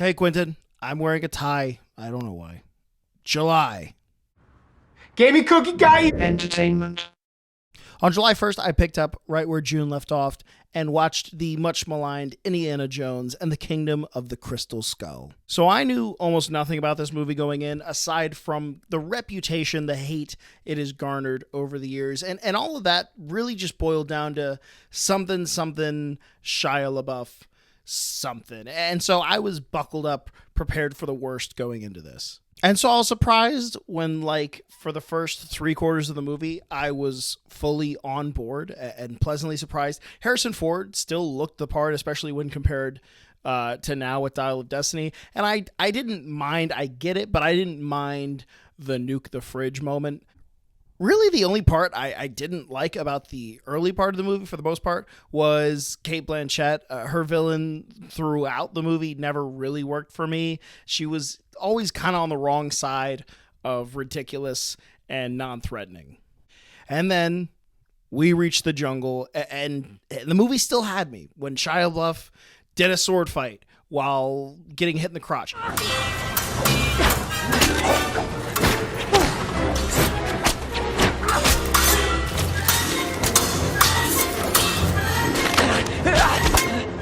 Hey, Quentin, I'm wearing a tie. I don't know why. July. Gaming cookie guy. Entertainment. On July 1st, I picked up right where June left off and watched the much maligned Indiana Jones and the Kingdom of the Crystal Skull. So I knew almost nothing about this movie going in, aside from the reputation, the hate it has garnered over the years. And all of that really just boiled down to something Shia LaBeouf something. And so I was buckled up, prepared for the worst going into this. And so I was surprised when, like, for the first 3/4 of the movie, I was fully on board and pleasantly surprised. Harrison Ford still looked the part, especially when compared to now with Dial of Destiny. And I didn't mind, I get it, but I didn't mind the nuke the fridge moment. Really, the only part I didn't like about the early part of the movie, for the most part, was Cate Blanchett. Her villain throughout the movie never really worked for me. She was always kind of on the wrong side of ridiculous and non-threatening. And then we reached the jungle, and the movie still had me when Shia LaBeouf did a sword fight while getting hit in the crotch.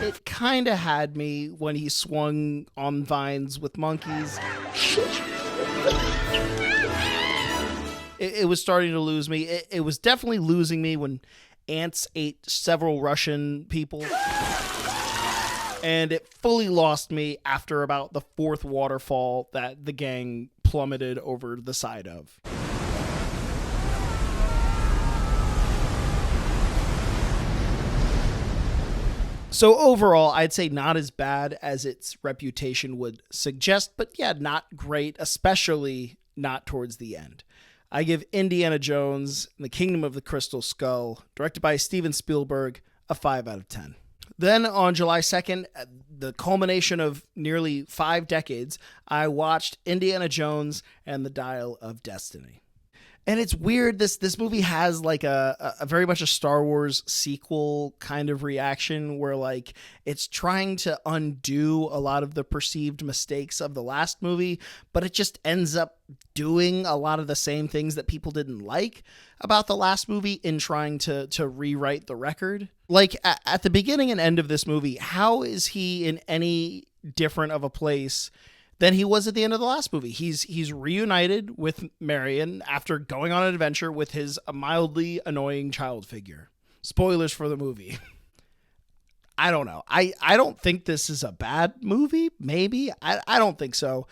It kind of had me when he swung on vines with monkeys. It was starting to lose me. It was definitely losing me when ants ate several Russian people. And it fully lost me after about the fourth waterfall that the gang plummeted over the side of. So overall, I'd say not as bad as its reputation would suggest, but yeah, not great, especially not towards the end. I give Indiana Jones and the Kingdom of the Crystal Skull, directed by Steven Spielberg, a 5 out of 10. Then on July 2nd, the culmination of nearly 5 decades, I watched Indiana Jones and the Dial of Destiny. And it's weird, this movie has like a very much a Star Wars sequel kind of reaction where like it's trying to undo a lot of the perceived mistakes of the last movie, but it just ends up doing a lot of the same things that people didn't like about the last movie in trying to rewrite the record. Like at the beginning and end of this movie, how is he in any different of a place than he was at the end of the last movie? He's reunited with Marion after going on an adventure with his mildly annoying child figure. Spoilers for the movie. I don't know. I don't think this is a bad movie. Maybe. I don't think so.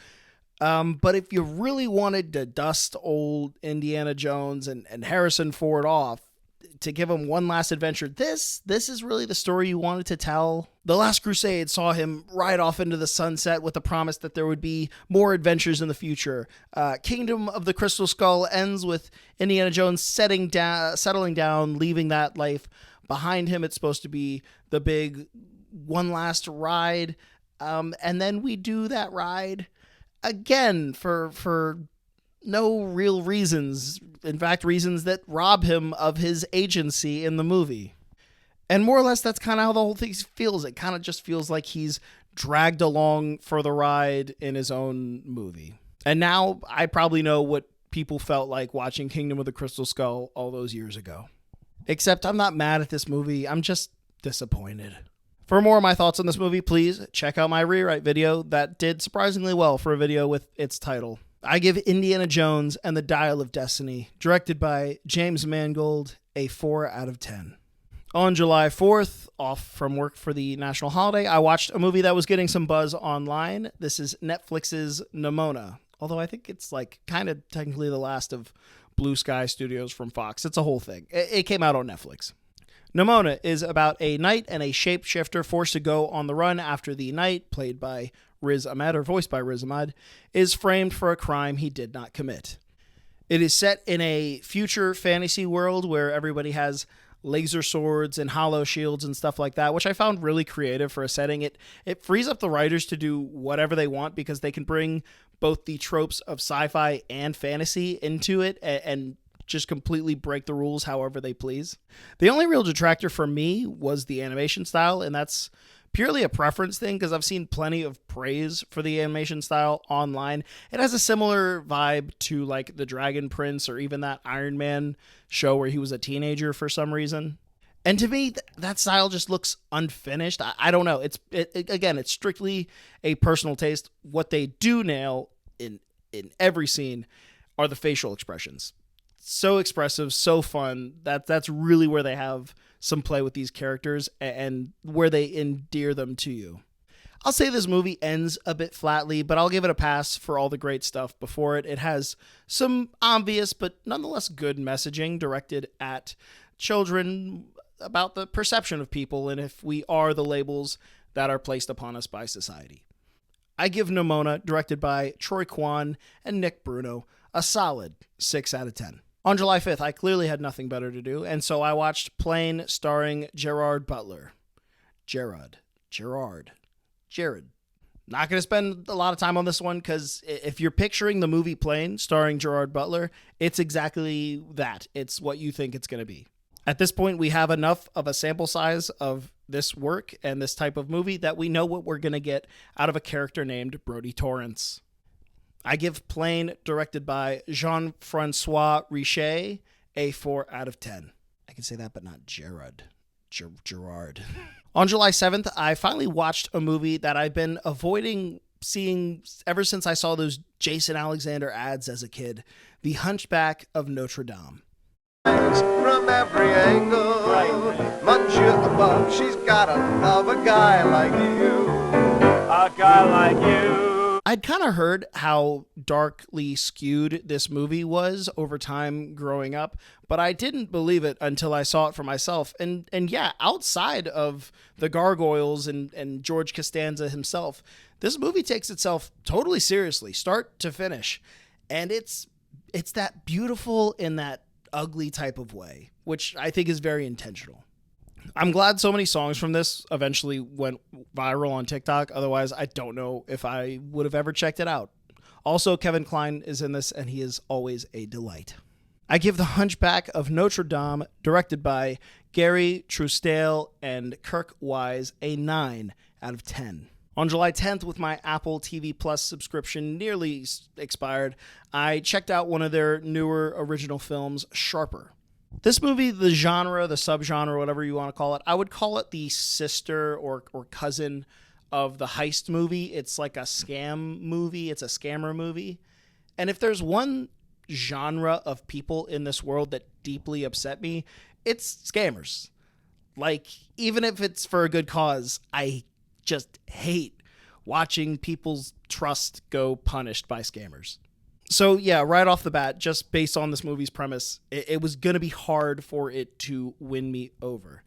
But if you really wanted to dust old Indiana Jones and Harrison Ford off to give him one last adventure, this is really the story you wanted to tell. The Last Crusade saw him ride off into the sunset with the promise that there would be more adventures in the future. Kingdom of the Crystal Skull ends with Indiana Jones settling down, leaving that life behind him. It's supposed to be the big one last ride. And then we do that ride again for no real reasons. In fact, reasons that rob him of his agency in the movie. And more or less, that's kind of how the whole thing feels. It kind of just feels like he's dragged along for the ride in his own movie. And now I probably know what people felt like watching Kingdom of the Crystal Skull all those years ago. Except I'm not mad at this movie. I'm just disappointed. For more of my thoughts on this movie, please check out my rewrite video that did surprisingly well for a video with its title. I give Indiana Jones and the Dial of Destiny, directed by James Mangold, a 4 out of 10. On July 4th, off from work for the national holiday, I watched a movie that was getting some buzz online. This is Netflix's Nimona, although I think it's like kind of technically the last of Blue Sky Studios from Fox. It's a whole thing. It came out on Netflix. Nimona is about a knight and a shapeshifter forced to go on the run after the knight, played by Riz Ahmed, or voiced by Riz Ahmed, is framed for a crime he did not commit. It is set in a future fantasy world where everybody has laser swords and hollow shields and stuff like that, which I found really creative for a setting. It frees up the writers to do whatever they want because they can bring both the tropes of sci-fi and fantasy into it and just completely break the rules however they please. The only real detractor for me was the animation style, and that's purely a preference thing because I've seen plenty of praise for the animation style online. It has a similar vibe to like the Dragon Prince or even that Iron Man show where he was a teenager for some reason. And to me, that style just looks unfinished. I don't know. Again, it's strictly a personal taste. What they do nail in every scene are the facial expressions. So expressive, so fun. That's really where they have some play with these characters and where they endear them to you. I'll say this movie ends a bit flatly, but I'll give it a pass for all the great stuff before it. It has some obvious but nonetheless good messaging directed at children about the perception of people and if we are the labels that are placed upon us by society. I give Nimona, directed by Troy Kwan and Nick Bruno, a solid 6 out of 10. On July 5th, I clearly had nothing better to do, and so I watched Plane starring Gerard Butler. Jared. Not going to spend a lot of time on this one because if you're picturing the movie Plane starring Gerard Butler, it's exactly that. It's what you think it's going to be. At this point, we have enough of a sample size of this work and this type of movie that we know what we're going to get out of a character named Brody Torrance. I give Plane, directed by Jean-Francois Richet, a 4 out of 10. I can say that, but not Gerard. On July 7th, I finally watched a movie that I've been avoiding seeing ever since I saw those Jason Alexander ads as a kid, The Hunchback of Notre Dame. From every angle, much above, she's gotta love a guy like you. A guy like you. I'd kind of heard how darkly skewed this movie was over time growing up, but I didn't believe it until I saw it for myself. And yeah, outside of the gargoyles and George Costanza himself, this movie takes itself totally seriously, start to finish. And it's that beautiful in that ugly type of way, which I think is very intentional. I'm glad so many songs from this eventually went viral on TikTok. Otherwise, I don't know if I would have ever checked it out. Also, Kevin Kline is in this, and he is always a delight. I give The Hunchback of Notre Dame, directed by Gary Trousdale and Kirk Wise, a 9 out of 10. On July 10th, with my Apple TV Plus subscription nearly expired, I checked out one of their newer original films, Sharper. This movie, the genre, the subgenre, whatever you want to call it, I would call it the sister or cousin of the heist movie. It's like a scam movie. It's a scammer movie. And if there's one genre of people in this world that deeply upset me, it's scammers. Like, even if it's for a good cause, I just hate watching people's trust go punished by scammers. So yeah, right off the bat, just based on this movie's premise, it was going to be hard for it to win me over.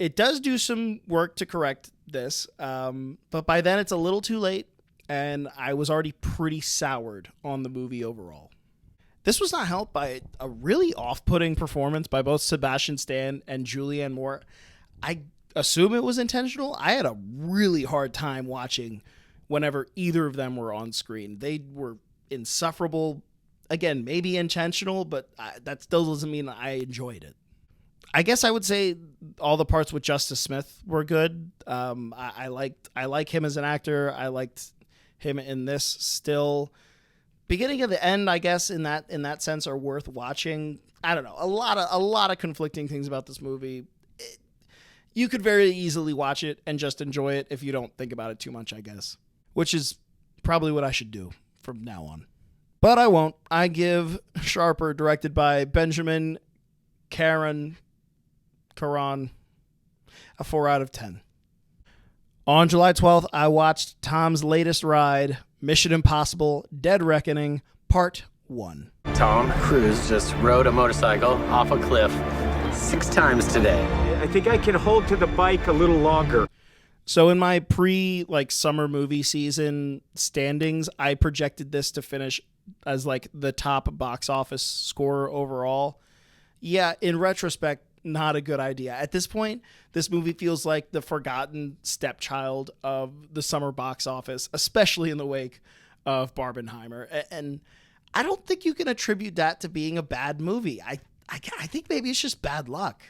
It does do some work to correct this, but by then it's a little too late, and I was already pretty soured on the movie overall. This was not helped by a really off-putting performance by both Sebastian Stan and Julianne Moore. I assume it was intentional. I had a really hard time watching whenever either of them were on screen. They were insufferable. Again, maybe intentional, but that still doesn't mean I enjoyed it. I guess I would say all the parts with Justice Smith were good. I like him as an actor. I liked him in this still. Beginning of the end, I guess in that sense, are worth watching. I don't know, a lot of conflicting things about this movie. You could very easily watch it and just enjoy it if you don't think about it too much, I guess, which is probably what I should do from now on. But I won't. I give Sharper, directed by Benjamin Caron, a 4 out of 10. On July 12th, I watched Tom's latest ride, Mission Impossible: Dead Reckoning, Part 1. Tom Cruise just rode a motorcycle off a cliff 6 times today. I think I can hold to the bike a little longer. So in my summer movie season standings, I projected this to finish as the top box office score overall. Yeah, in retrospect, not a good idea. At this point, this movie feels like the forgotten stepchild of the summer box office, especially in the wake of Barbenheimer. And I don't think you can attribute that to being a bad movie. I think maybe it's just bad luck.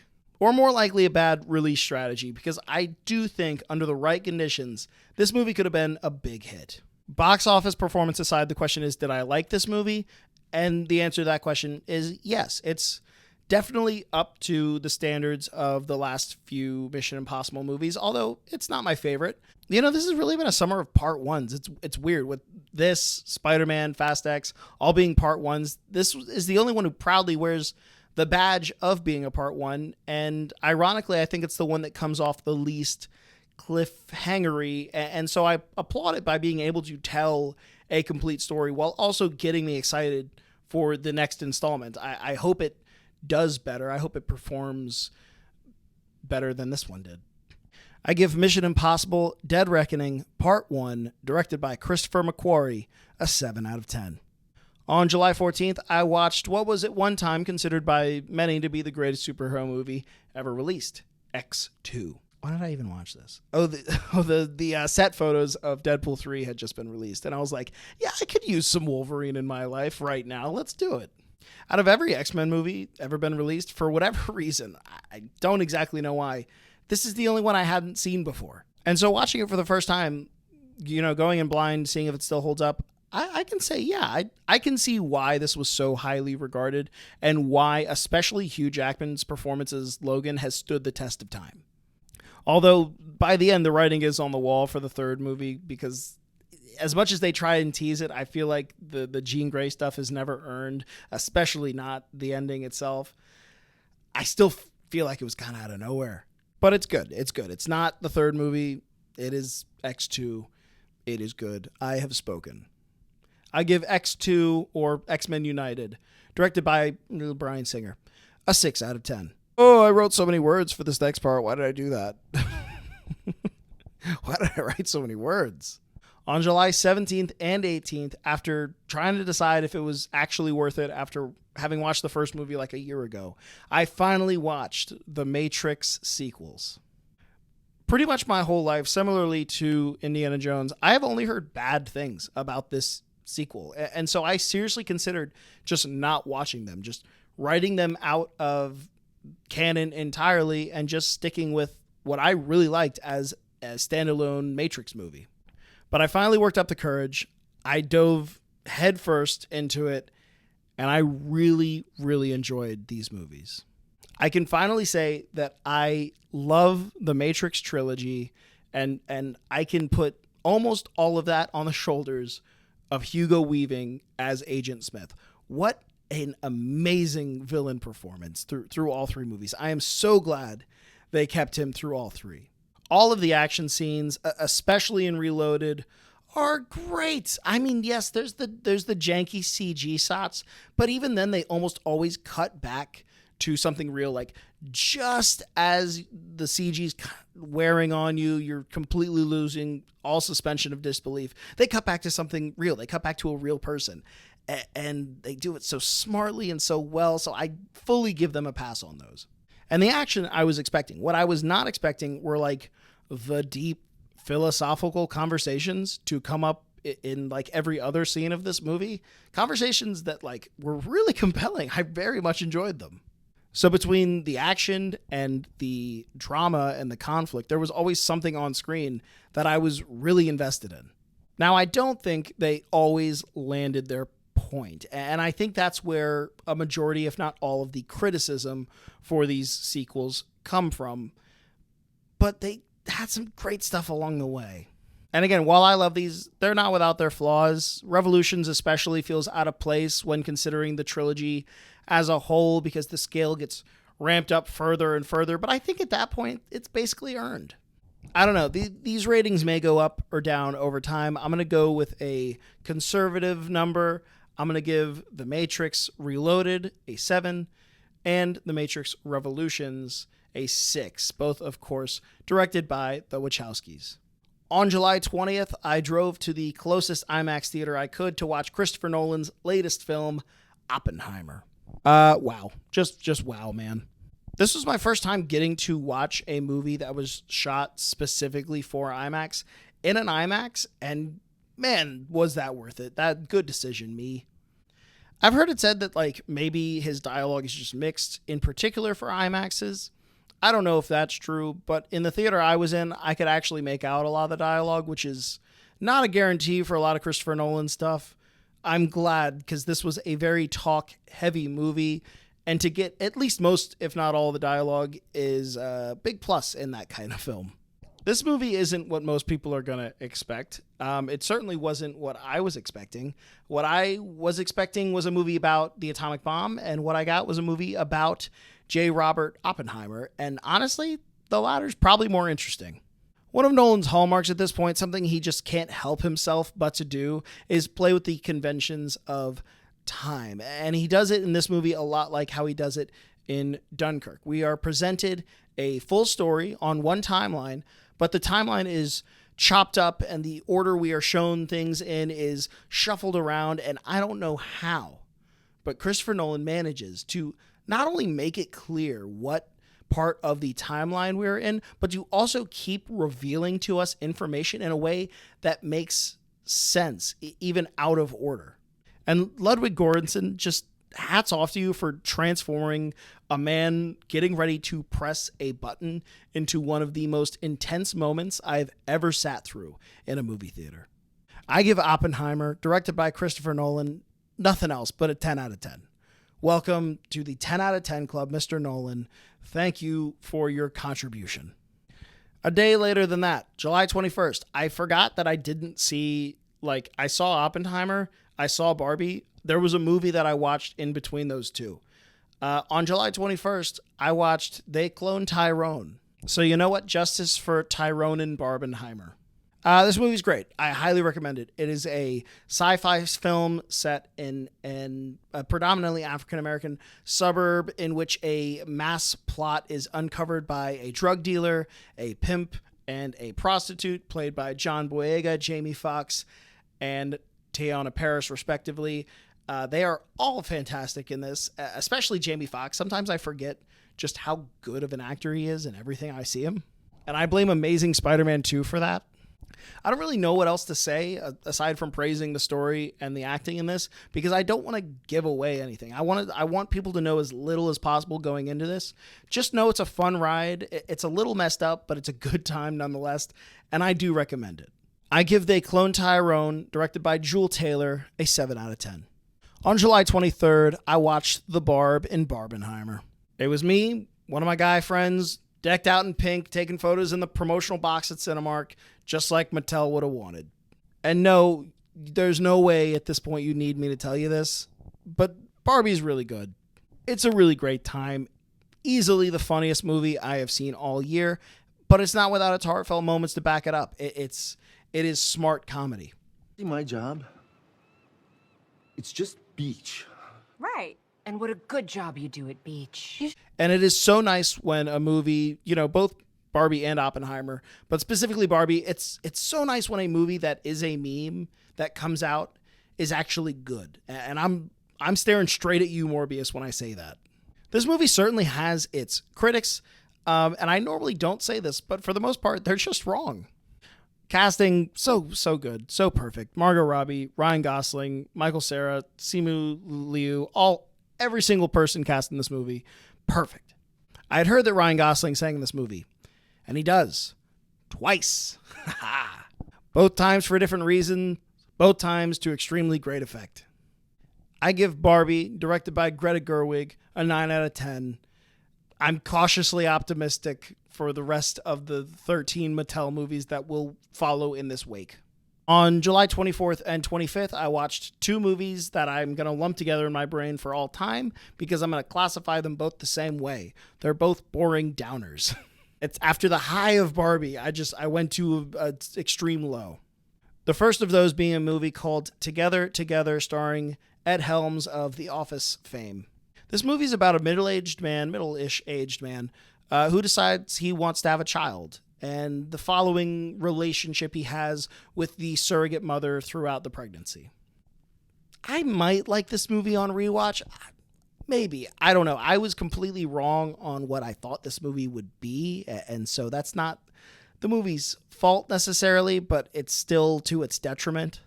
or more likely a bad release strategy, because I do think under the right conditions, this movie could have been a big hit. Box office performance aside, the question is, did I like this movie? And the answer to that question is yes. It's definitely up to the standards of the last few Mission Impossible movies, although it's not my favorite. This has really been a summer of part ones. It's weird with this, Spider-Man, Fast X, all being part ones. This is the only one who proudly wears the badge of being a part one. And ironically, I think it's the one that comes off the least cliffhangery. And so I applaud it by being able to tell a complete story while also getting me excited for the next installment. I hope it does better. I hope it performs better than this one did. I give Mission Impossible Dead Reckoning Part 1, directed by Christopher McQuarrie, a 7 out of 10. On July 14th, I watched what was at one time considered by many to be the greatest superhero movie ever released, X2. Why did I even watch this? The set photos of Deadpool 3 had just been released, and I was like, yeah, I could use some Wolverine in my life right now. Let's do it. Out of every X-Men movie ever been released, for whatever reason, I don't exactly know why, this is the only one I hadn't seen before. And so watching it for the first time, going in blind, seeing if it still holds up, I can say, yeah, I can see why this was so highly regarded and why especially Hugh Jackman's performance as Logan has stood the test of time. Although by the end, the writing is on the wall for the third movie, because as much as they try and tease it, I feel like the Jean Grey stuff is never earned, especially not the ending itself. I still feel like it was kind of out of nowhere. But it's good. It's good. It's not the third movie. It is X2. It is good. I have spoken. I give X2, or X-Men United, directed by Bryan Singer, a 6 out of 10. Oh, I wrote so many words for this next part. Why did I do that? Why did I write so many words? On July 17th and 18th, after trying to decide if it was actually worth it after having watched the first movie like a year ago, I finally watched the Matrix sequels. Pretty much my whole life, similarly to Indiana Jones, I have only heard bad things about this sequel. And so I seriously considered just not watching them, just writing them out of canon entirely and just sticking with what I really liked as a standalone Matrix movie. But I finally worked up the courage. I dove headfirst into it, and I really, really enjoyed these movies. I can finally say that I love the Matrix trilogy, and I can put almost all of that on the shoulders of Hugo Weaving as Agent Smith. What an amazing villain performance through all three movies. I am so glad they kept him through all three. All of the action scenes, especially in Reloaded, are great. I mean, yes, there's the janky CG shots, but even then they almost always cut back to something real. Like just as the CG's wearing on you, you're completely losing all suspension of disbelief. They cut back to something real. They cut back to a real person. And they do it so smartly and so well. So I fully give them a pass on those. And the action I was expecting. What I was not expecting were like the deep philosophical conversations to come up in like every other scene of this movie. Conversations that like were really compelling. I very much enjoyed them. So between the action and the drama and the conflict, there was always something on screen that I was really invested in. Now, I don't think they always landed their point. And I think that's where a majority, if not all, of the criticism for these sequels come from. But they had some great stuff along the way. And again, while I love these, they're not without their flaws. Revolutions especially feels out of place when considering the trilogy as a whole, because the scale gets ramped up further and further. But I think at that point, it's basically earned. I don't know. These ratings may go up or down over time. I'm going to go with a conservative number. I'm going to give The Matrix Reloaded a 7 and The Matrix Revolutions a 6, both, of course, directed by the Wachowskis. On July 20th, I drove to the closest IMAX theater I could to watch Christopher Nolan's latest film, Oppenheimer. Wow. Just wow, man. This was my first time getting to watch a movie that was shot specifically for IMAX in an IMAX, and man, was that worth it. That good decision, me. I've heard it said that like maybe his dialogue is just mixed in particular for IMAXs. I don't know if that's true, but in the theater I was in, I could actually make out a lot of the dialogue, which is not a guarantee for a lot of Christopher Nolan stuff. I'm glad, because this was a very talk-heavy movie, and to get at least most, if not all, the dialogue is a big plus in that kind of film. This movie isn't what most people are going to expect. It certainly wasn't what I was expecting. What I was expecting was a movie about the atomic bomb, and what I got was a movie about J. Robert Oppenheimer, and honestly, the latter's probably more interesting. One of Nolan's hallmarks at this point, something he just can't help himself but to do, is play with the conventions of time. And he does it in this movie a lot like how he does it in Dunkirk. We are presented a full story on one timeline, but the timeline is chopped up and the order we are shown things in is shuffled around, and I don't know how. But Christopher Nolan manages to not only make it clear what part of the timeline we're in, but to also keep revealing to us information in a way that makes sense, even out of order. And Ludwig Göransson, just hats off to you for transforming a man getting ready to press a button into one of the most intense moments I've ever sat through in a movie theater. I give Oppenheimer, directed by Christopher Nolan, nothing else but a 10 out of 10. Welcome to the 10 out of 10 club, Mr. Nolan. Thank you for your contribution. A day later than that, July 21st, I forgot that I didn't see, I saw Oppenheimer, I saw Barbie. There was a movie that I watched in between those two. On July 21st, I watched They Cloned Tyrone. So you know what? Justice for Tyrone and Barbenheimer. This movie's great. I highly recommend it. It is a sci-fi film set in a predominantly African-American suburb in which a mass plot is uncovered by a drug dealer, a pimp, and a prostitute played by John Boyega, Jamie Foxx, and Teyonah Parris, respectively. They are all fantastic in this, especially Jamie Foxx. Sometimes I forget just how good of an actor he is in everything I see him. And I blame Amazing Spider-Man 2 for that. I don't really know what else to say aside from praising the story and the acting in this, because I don't want to give away anything. I want people to know as little as possible going into this. Just know it's a fun ride. It's a little messed up, but it's a good time nonetheless, and I do recommend it. I give They Cloned Tyrone, directed by Jewel Taylor, a 7 out of 10. On July 23rd, I watched The Barb in Barbenheimer. It was me, one of my guy friends, decked out in pink, taking photos in the promotional box at Cinemark, just like Mattel would have wanted. And no, there's no way at this point you need me to tell you this, but Barbie's really good. It's a really great time. Easily the funniest movie I have seen all year, but it's not without its heartfelt moments to back it up. It is smart comedy. See my job? It's just beach. Right. And what a good job you do at beach. And it is so nice when a movie, both Barbie and Oppenheimer, but specifically Barbie, it's so nice when a movie that is a meme that comes out is actually good. And I'm staring straight at you, Morbius, when I say that. This movie certainly has its critics, and I normally don't say this, but for the most part, they're just wrong. Casting, so good, so perfect. Margot Robbie, Ryan Gosling, Michael Cera, Simu Liu, every single person cast in this movie, perfect. I had heard that Ryan Gosling sang in this movie, and he does. Twice. Both times for a different reason, both times to extremely great effect. I give Barbie, directed by Greta Gerwig, a 9 out of 10. I'm cautiously optimistic for the rest of the 13 Mattel movies that will follow in this wake. On July 24th and 25th, I watched two movies that I'm going to lump together in my brain for all time because I'm going to classify them both the same way. They're both boring downers. It's after the high of Barbie, I went to an extreme low. The first of those being a movie called Together, starring Ed Helms of The Office fame. This movie is about a middle-ish aged man, who decides he wants to have a child, and the following relationship he has with the surrogate mother throughout the pregnancy. I might like this movie on rewatch. Maybe. I don't know. I was completely wrong on what I thought this movie would be, and so that's not the movie's fault necessarily, but it's still to its detriment.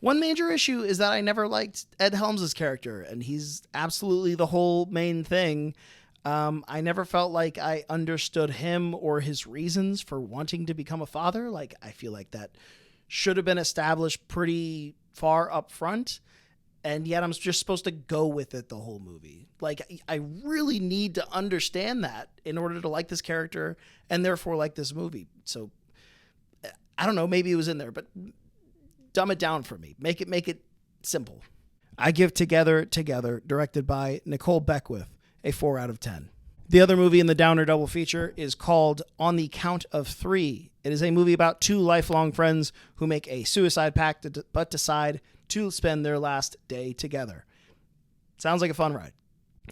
One major issue is that I never liked Ed Helms' character, and he's absolutely the whole main thing. I never felt like I understood him or his reasons for wanting to become a father. Like, I feel like that should have been established pretty far up front. And yet I'm just supposed to go with it the whole movie. Like, I really need to understand that in order to like this character and therefore like this movie. So I don't know, maybe it was in there, but dumb it down for me. Make it simple. I give Together, directed by Nicole Beckwith, a 4 out of 10. The other movie in the Downer double feature is called On the Count of Three. It is a movie about two lifelong friends who make a suicide pact but decide to spend their last day together. Sounds like a fun ride.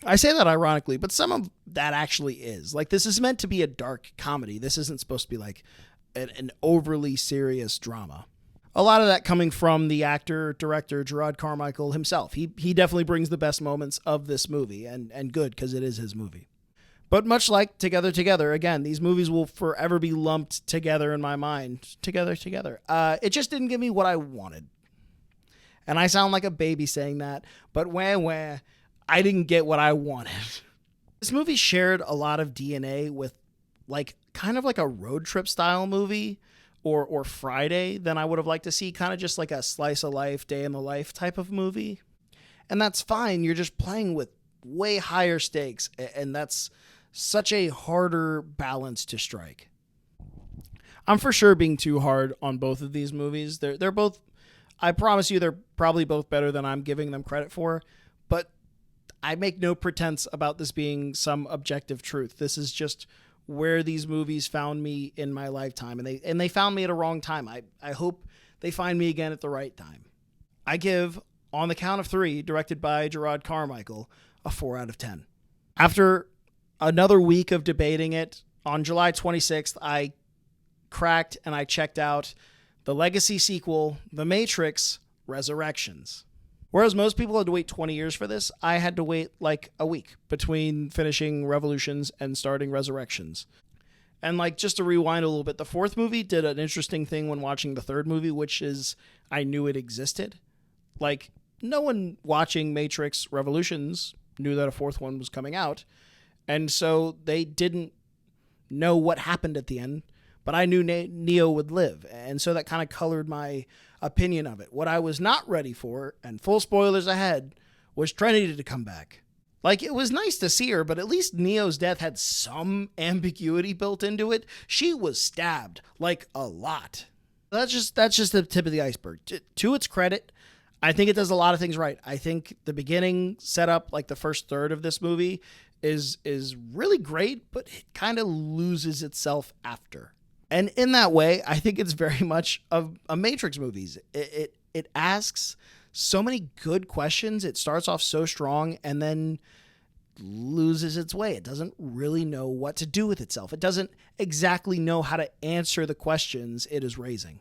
I say that ironically, but some of that actually is. Like, this is meant to be a dark comedy. This isn't supposed to be like an overly serious drama. A lot of that coming from the actor, director, Gerard Carmichael himself. He definitely brings the best moments of this movie, and good, because it is his movie. But much like Together, again, these movies will forever be lumped together in my mind. Together. It just didn't give me what I wanted. And I sound like a baby saying that, but wah, I didn't get what I wanted. This movie shared a lot of DNA with, like, kind of like a road trip style movie, or Friday than I would have liked to see, kind of just like a slice of life, day in the life type of movie. And that's fine. You're just playing with way higher stakes, and that's such a harder balance to strike. I'm for sure being too hard on both of these movies. They're both, I promise you, they're probably both better than I'm giving them credit for, but I make no pretense about this being some objective truth. This is just where these movies found me in my lifetime, and they found me at a wrong time. I hope they find me again at the right time. I give On the Count of Three, directed by Gerard Carmichael, a 4 out of 10. After another week of debating it, on July 26th, I cracked and I checked out the legacy sequel, The Matrix Resurrections. Whereas most people had to wait 20 years for this, I had to wait like a week between finishing Revolutions and starting Resurrections. And like, just to rewind a little bit, the fourth movie did an interesting thing when watching the third movie, which is I knew it existed. Like, no one watching Matrix Revolutions knew that a fourth one was coming out. And so they didn't know what happened at the end, but I knew Neo would live. And so that kind of colored my opinion of it. What I was not ready for, and full spoilers ahead, was Trinity to come back. Like, it was nice to see her, but at least Neo's death had some ambiguity built into it. She was stabbed, like, a lot. That's just the tip of the iceberg. To its credit, I think it does a lot of things right. I think the beginning setup, like the first third of this movie, is really great, but it kind of loses itself after. And in that way, I think it's very much of a Matrix movies. It asks so many good questions. It starts off so strong and then loses its way. It doesn't really know what to do with itself. It doesn't exactly know how to answer the questions it is raising.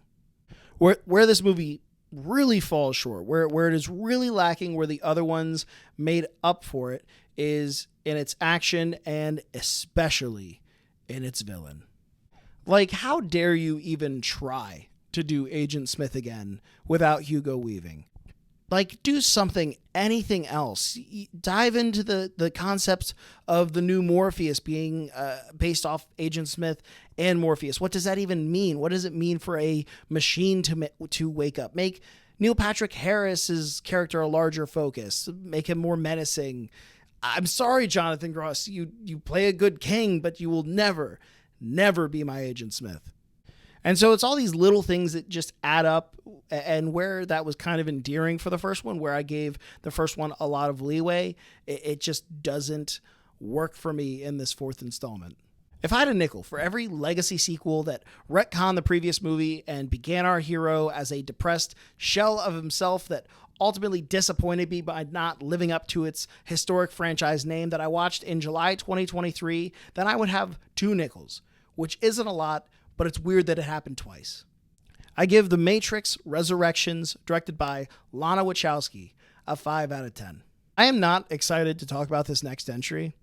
Where this movie really falls short, where it is really lacking, where the other ones made up for it, is in its action and especially in its villain. Like, how dare you even try to do Agent Smith again without Hugo Weaving? Like, do something, anything else. Dive into the concepts of the new Morpheus being based off Agent Smith and Morpheus. What does that even mean? What does it mean for a machine to wake up? Make Neil Patrick Harris's character a larger focus. Make him more menacing. I'm sorry, Jonathan Gross. You play a good king, but you will never be my Agent Smith. And so it's all these little things that just add up, and where that was kind of endearing for the first one, where I gave the first one a lot of leeway, it just doesn't work for me in this fourth installment. If I had a nickel for every legacy sequel that retconned the previous movie and began our hero as a depressed shell of himself that ultimately disappointed me by not living up to its historic franchise name that I watched in July 2023, then I would have 2 nickels, which isn't a lot, but it's weird that it happened twice. I give The Matrix Resurrections, directed by Lana Wachowski, a 5 out of 10. I am not excited to talk about this next entry,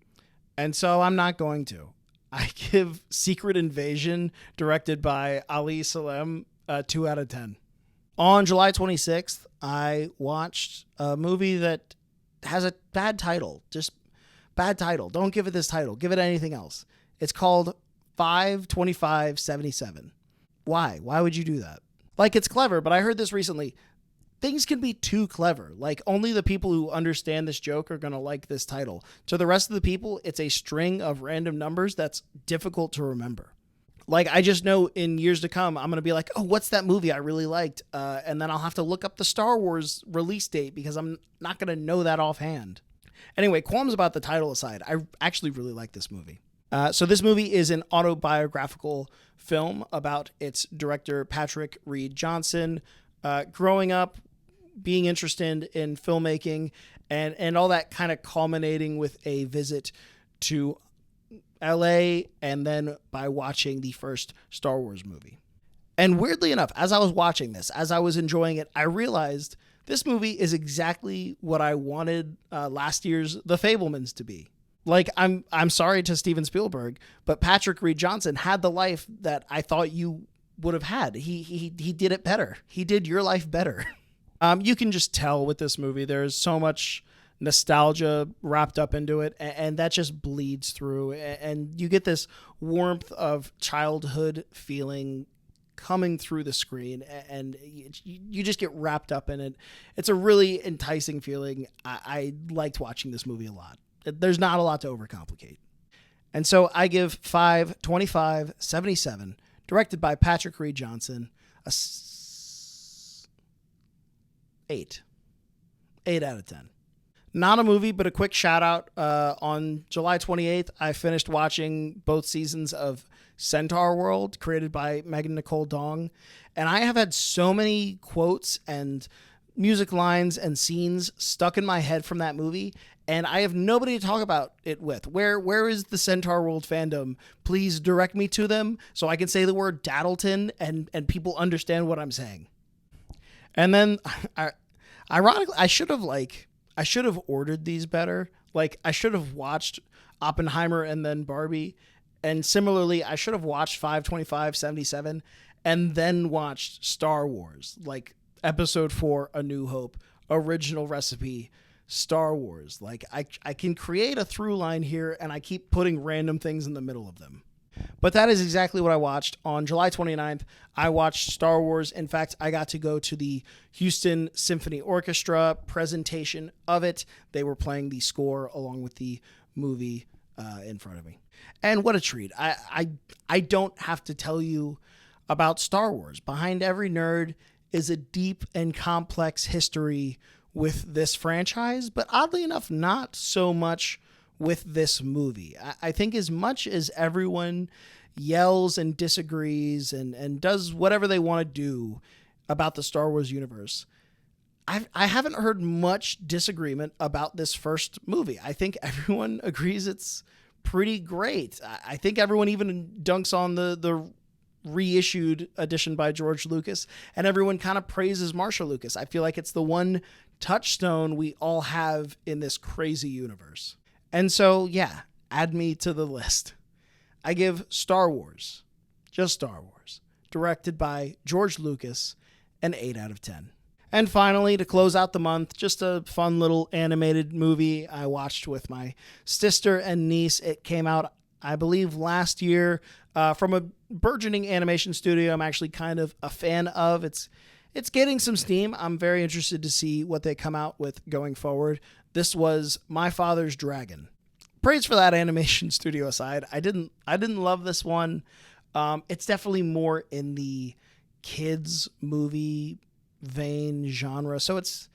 and so I'm not going to. I give Secret Invasion, directed by Ali Salem, a 2 out of 10. On July 26th, I watched a movie that has a bad title, just Bad title. Don't give it this title. Give it anything else. It's called 5/25/77. Why? Why would you do that? Like, it's clever, but I heard this recently. Things can be too clever. Like, only the people who understand this joke are going to like this title. To the rest of the people, it's a string of random numbers that's difficult to remember. Like, I just know in years to come, I'm going to be like, oh, what's that movie I really liked? And then I'll have to look up the Star Wars release date because I'm not going to know that offhand. Anyway, qualms about the title aside, I actually really like this movie. So this movie is an autobiographical film about its director, Patrick Reed Johnson, growing up, being interested in filmmaking, and all that kind of culminating with a visit to LA and then by watching the first Star Wars movie. And weirdly enough, as I was watching this, as I was enjoying it, I realized this movie is exactly what I wanted last year's The Fabelmans to be. Like, I'm sorry to Steven Spielberg, but Patrick Reed Johnson had the life that I thought you would have had. He did it better. He did your life better. You can just tell with this movie, there's so much nostalgia wrapped up into it, and that just bleeds through. And you get this warmth of childhood feeling coming through the screen, and you just get wrapped up in it. It's a really enticing feeling. I liked watching this movie a lot. There's not a lot to overcomplicate. And so I give 5/25/77, directed by Patrick Reed Johnson, a 8. 8 out of 10. Not a movie, but a quick shout out. On July 28th, I finished watching both seasons of Centaur World, created by Megan Nicole Dong. And I have had so many quotes and music lines and scenes stuck in my head from that movie, and I have nobody to talk about it with. Where is the Centaur World fandom? Please direct me to them so I can say the word Daddleton and people understand what I'm saying. And then, ironically, I should have ordered these better. Like, I should have watched Oppenheimer and then Barbie. And similarly, I should have watched 5/25/77 and then watched Star Wars, like Episode 4, A New Hope, original recipe, Star Wars. Like, I can create a through line here, and I keep putting random things in the middle of them. But that is exactly what I watched. On July 29th, I watched Star Wars. In fact, I got to go to the Houston Symphony Orchestra presentation of it. They were playing the score along with the movie in front of me. And what a treat. I don't have to tell you about Star Wars. Behind every nerd is a deep and complex history with this franchise, but oddly enough, not so much with this movie. I think as much as everyone yells and disagrees and does whatever they want to do about the Star Wars universe, I haven't heard much disagreement about this first movie. I think everyone agrees it's pretty great. I think everyone even dunks on the reissued edition by George Lucas, and everyone kind of praises Marcia Lucas. I feel like it's the one touchstone we all have in this crazy universe. And so, yeah, add me to the list. I give Star Wars, just Star Wars, directed by George Lucas, an 8 out of 10. And finally, to close out the month, just a fun little animated movie I watched with my sister and niece. It came out, I believe, last year from a burgeoning animation studio I'm actually kind of a fan of. It's getting some steam. I'm very interested to see what they come out with going forward. This was My Father's Dragon. Praise for that animation studio aside. I didn't love this one. It's definitely more in the kids movie vein genre, so it's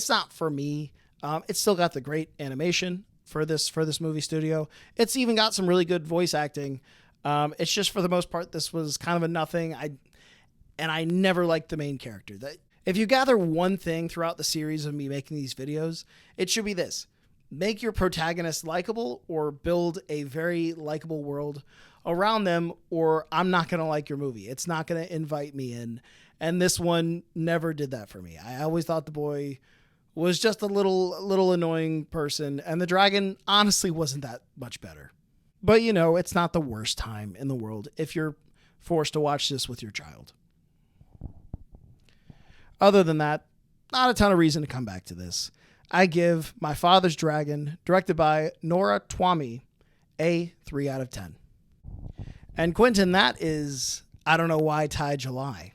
not for me. It's still got the great animation for this movie studio. It's even got some really good voice acting. It's just, for the most part, this was kind of a nothing. I never liked the main character. If you gather one thing throughout the series of me making these videos, it should be this: make your protagonist likable, or build a very likable world around them, or I'm not going to like your movie. It's not going to invite me in. And this one never did that for me. I always thought the boy was just a little annoying person, and the dragon honestly wasn't that much better. But, you know, it's not the worst time in the world if you're forced to watch this with your child. Other than that, not a ton of reason to come back to this. I give My Father's Dragon, directed by Nora Twomey, a 3 out of 10. And Quentin, that is I Don't Know Why Tie July.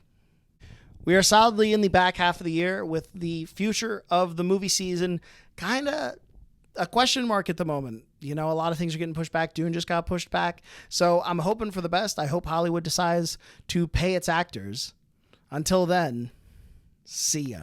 We are solidly in the back half of the year with the future of the movie season kind of a question mark at the moment. You know, a lot of things are getting pushed back. Dune just got pushed back. So I'm hoping for the best. I hope Hollywood decides to pay its actors. Until then, see ya.